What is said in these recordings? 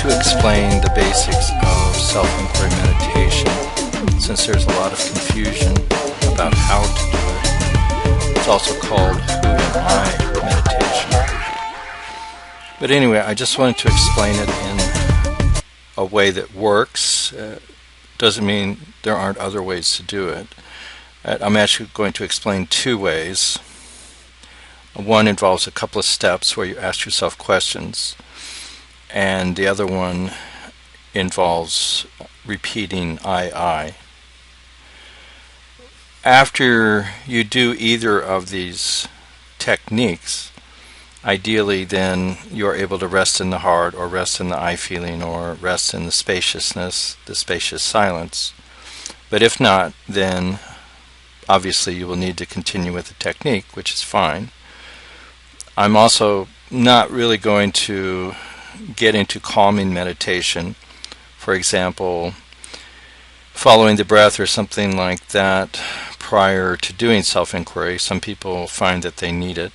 to explain the basics of self-inquiry meditation, since there's a lot of confusion about how to do it. It's also called Who Am I meditation. But anyway, I just wanted to explain it in a way that works. Doesn't mean there aren't other ways to do it. I'm actually going to explain two ways. One involves a couple of steps where you ask yourself questions, and the other one involves repeating I. After you do either of these techniques, ideally then you are able to rest in the heart, or rest in the I feeling, or rest in the spaciousness, the spacious silence. But if not, then obviously you will need to continue with the technique, which is fine. I'm also not really going to get into calming meditation, for example, following the breath or something like that prior to doing self-inquiry. Some people find that they need it,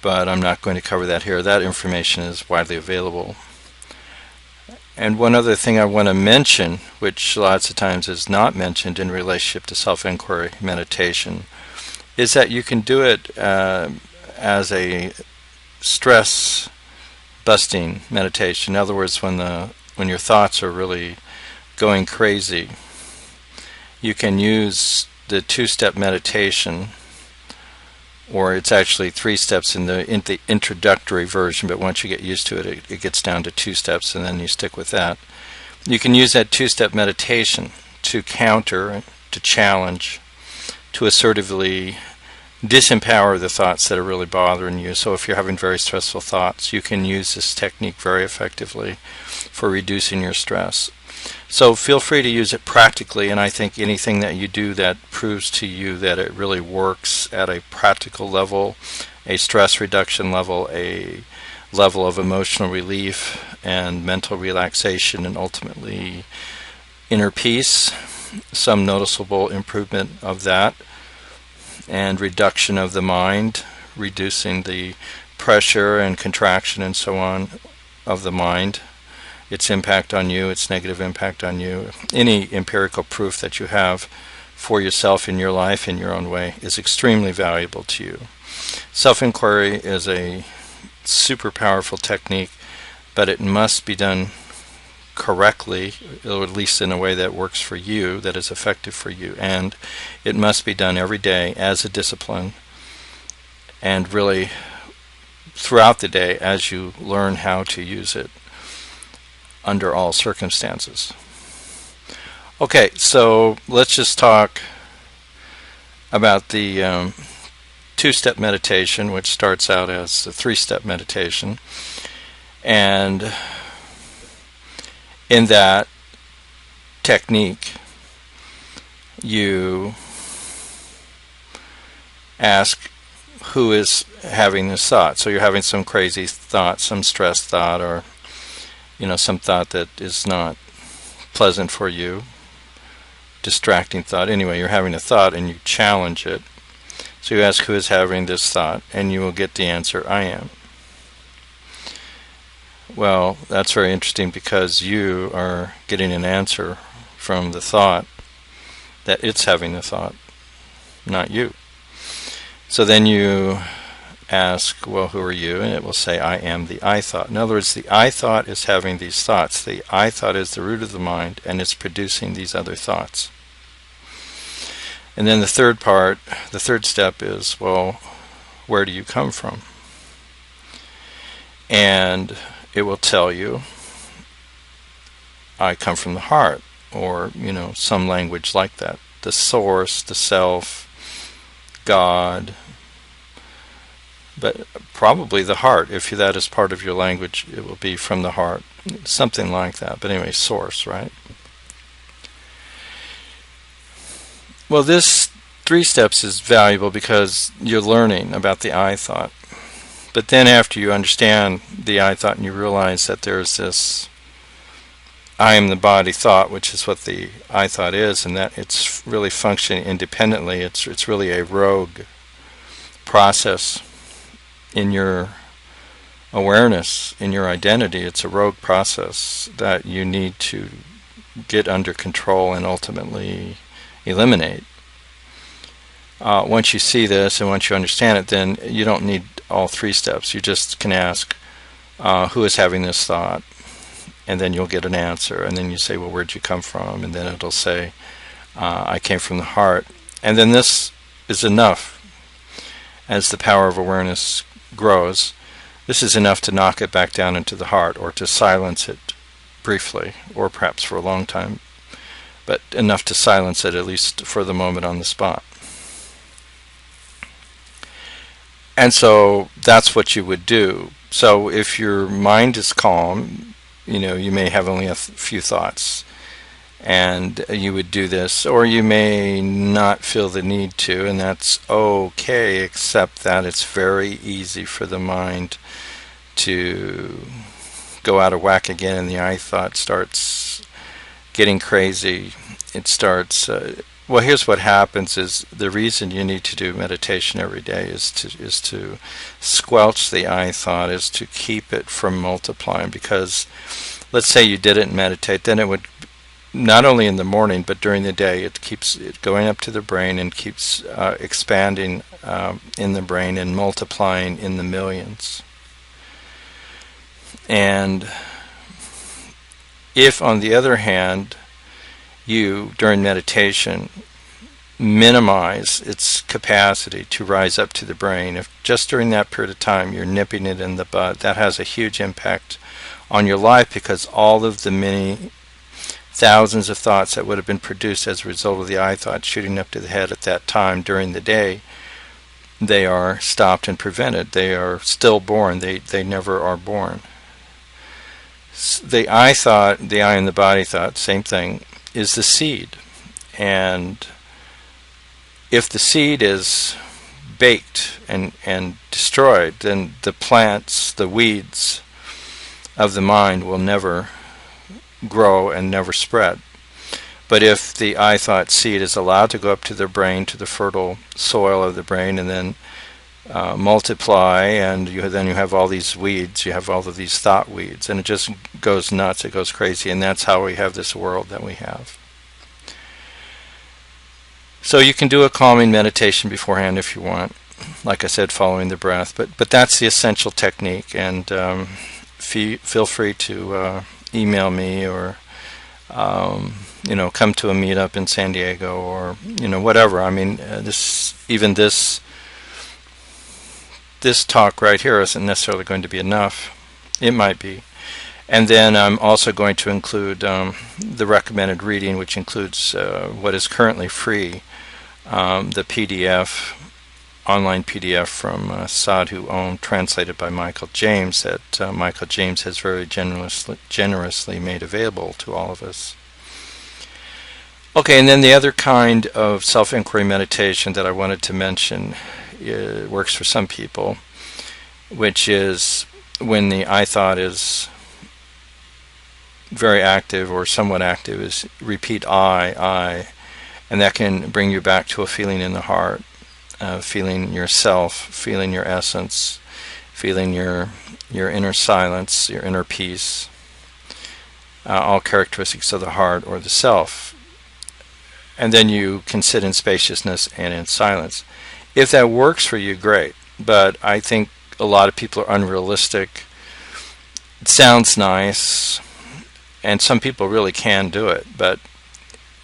but I'm not going to cover that here. That information is widely available. And one other thing I want to mention, which lots of times is not mentioned in relationship to self-inquiry meditation, is that you can do it as a stress-busting meditation. In other words, when your thoughts are really going crazy, you can use the two-step meditation, or it's actually 3 steps in the introductory version, but once you get used to it, it gets down to 2 steps, and then you stick with that. You can use that 2-step meditation to counter, to challenge, to assertively disempower the thoughts that are really bothering you. So if you're having very stressful thoughts, you can use this technique very effectively for reducing your stress. So feel free to use it practically, and I think anything that you do that proves to you that it really works at a practical level, a stress reduction level, a level of emotional relief and mental relaxation, and ultimately inner peace, some noticeable improvement of that, and reduction of the mind, reducing the pressure and contraction and so on of the mind, its impact on you, its negative impact on you. Any empirical proof that you have for yourself in your life in your own way is extremely valuable to you. Self-inquiry is a super powerful technique, but it must be done correctly, or at least in a way that works for you, that is effective for you, and it must be done every day as a discipline, and really throughout the day as you learn how to use it under all circumstances. Okay, so let's just talk about the 2-step meditation, which starts out as a 3-step meditation. And in that technique, you ask who is having this thought. So you're having some crazy thought, some stress thought, or some thought that is not pleasant for you, distracting thought. Anyway, you're having a thought and you challenge it. So you ask who is having this thought, and you will get the answer, I am. Well, that's very interesting, because you are getting an answer from the thought that it's having the thought, not you. So then you ask, well, who are you? And it will say, I am the I thought. In other words, the I thought is having these thoughts. The I thought is the root of the mind, and it's producing these other thoughts. And then the third step is, well, where do you come from? And it will tell you, I come from the heart, or some language like that. The source, the self, God, but probably the heart. If that is part of your language, it will be from the heart, something like that. But anyway, source, right? Well, this 3 steps is valuable because you're learning about the I thought. But then after you understand the I thought and you realize that there's this I am the body thought, which is what the I thought is, and that it's really functioning independently, it's really a rogue process in your awareness in your identity. It's a rogue process that you need to get under control and ultimately eliminate. Once you see this and once you understand it, then you don't need all three steps. You just can ask, who is having this thought? And then you'll get an answer. And then you say, well, where'd you come from? And then it'll say, I came from the heart. And then this is enough. As the power of awareness grows, this is enough to knock it back down into the heart, or to silence it briefly, or perhaps for a long time, but enough to silence it, at least for the moment, on the spot. And so that's what you would do. So if your mind is calm, you may have only a few thoughts, and you would do this, or you may not feel the need to, and that's okay, except that it's very easy for the mind to go out of whack again, and the I thought starts getting crazy. It starts, well, here's what happens is the reason you need to do meditation every day is to squelch the I thought, is to keep it from multiplying, because let's say you didn't meditate, then it would, not only in the morning, but during the day, it keeps it going up to the brain and keeps expanding in the brain and multiplying in the millions. And if, on the other hand, you, during meditation, minimize its capacity to rise up to the brain, if just during that period of time you're nipping it in the bud, that has a huge impact on your life, because all of the many thousands of thoughts that would have been produced as a result of the I thought shooting up to the head at that time during the day, they are stopped and prevented. They are stillborn. They never are born. The I thought, the I and the body thought, same thing, is the seed. And if the seed is baked and destroyed, then the plants, the weeds of the mind will never grow and never spread. But if the I thought seed is allowed to go up to the brain, to the fertile soil of the brain, and then multiply, and then you have all these weeds, you have all of these thought weeds, and it just goes nuts, it goes crazy, and that's how we have this world that we have. So you can do a calming meditation beforehand if you want, like I said, following the breath, but that's the essential technique, and feel free to email me, or come to a meetup in San Diego, or whatever. I mean, this talk right here isn't necessarily going to be enough. It might be. And then I'm also going to include the recommended reading, which includes what is currently free, the PDF, online PDF from Sadhu Om, translated by Michael James, that Michael James has very generously made available to all of us. Okay, and then the other kind of self-inquiry meditation that I wanted to mention, it works for some people, which is when the I thought is very active or somewhat active, is repeat I, and that can bring you back to a feeling in the heart. Feeling yourself, feeling your essence, feeling your inner silence, your inner peace, all characteristics of the heart or the self. And then you can sit in spaciousness and in silence. If that works for you, great. But I think a lot of people are unrealistic. It sounds nice, and some people really can do it, but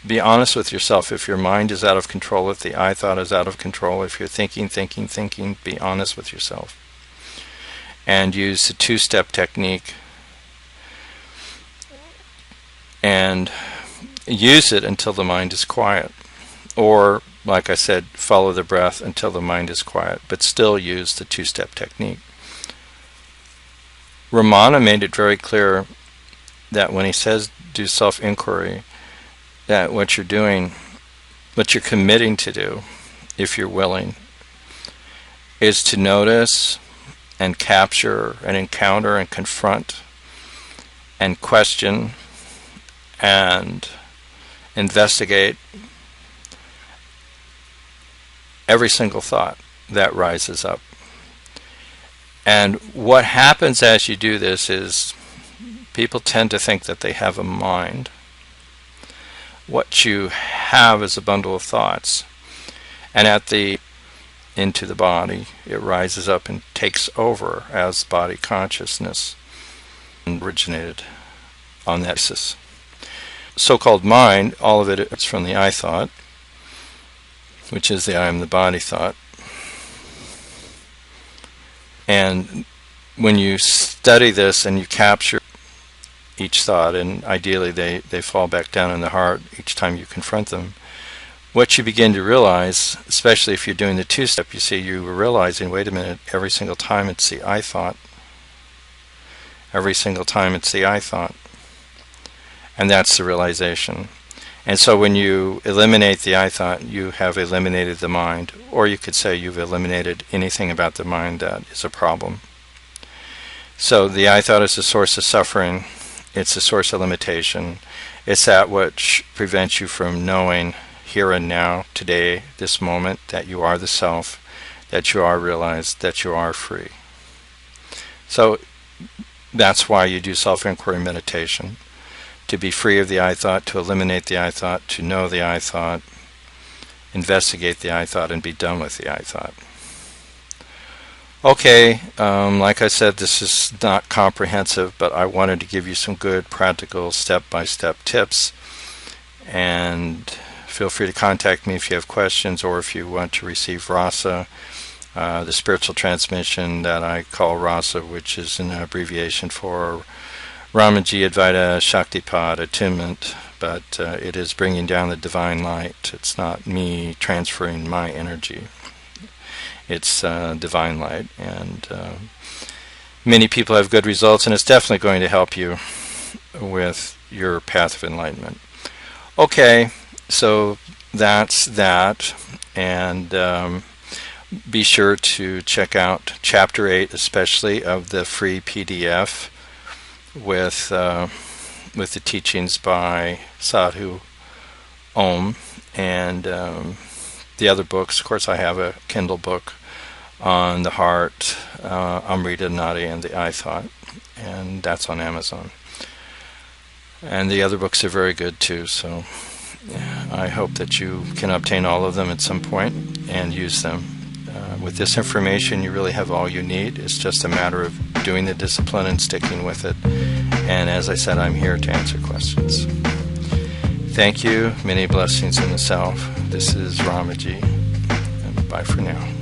be honest with yourself. If your mind is out of control, if the I thought is out of control, if you're thinking, be honest with yourself. And use the two-step technique. And use it until the mind is quiet. Or, like I said, follow the breath until the mind is quiet, but still use the two-step technique. Ramana made it very clear that when he says do self-inquiry, that what you're doing, what you're committing to do, if you're willing, is to notice and capture and encounter and confront and question and investigate every single thought that rises up. And what happens as you do this is people tend to think that they have a mind. What you have is a bundle of thoughts. And into the body, it rises up and takes over as body consciousness, and originated on that basis. So-called mind, all of it is from the I thought, which is the I am the body thought. And when you study this and you capture each thought, and ideally they fall back down in the heart each time you confront them, what you begin to realize, especially if you're doing the two-step, you see you were realizing, wait a minute, every single time it's the I thought. Every single time it's the I thought. And that's the realization. And so when you eliminate the I thought, you have eliminated the mind. Or you could say you've eliminated anything about the mind that is a problem. So the I thought is the source of suffering. It's the source of limitation. It's that which prevents you from knowing here and now, today, this moment, that you are the self, that you are realized, that you are free. So that's why you do self-inquiry meditation. To be free of the I thought, to eliminate the I thought, to know the I thought, investigate the I thought, and be done with the I thought. Okay, like I said, this is not comprehensive, but I wanted to give you some good practical step-by-step tips. And feel free to contact me if you have questions, or if you want to receive rasa, the spiritual transmission that I call rasa, which is an abbreviation for Ramaji Advaita Shaktipad attunement, but it is bringing down the divine light. It's not me transferring my energy. It's divine light, and many people have good results, and it's definitely going to help you with your path of enlightenment. Okay, so that's that, and be sure to check out Chapter 8, especially of the free PDF with the teachings by Sadhu Om, and the other books. Of course, I have a Kindle book on the heart, Amrita Nadi, and the I thought, and that's on Amazon. And the other books are very good too, so I hope that you can obtain all of them at some point and use them. With this information, you really have all you need. It's just a matter of doing the discipline and sticking with it. And as I said, I'm here to answer questions. Thank you. Many blessings in the self. This is Ramaji, and bye for now.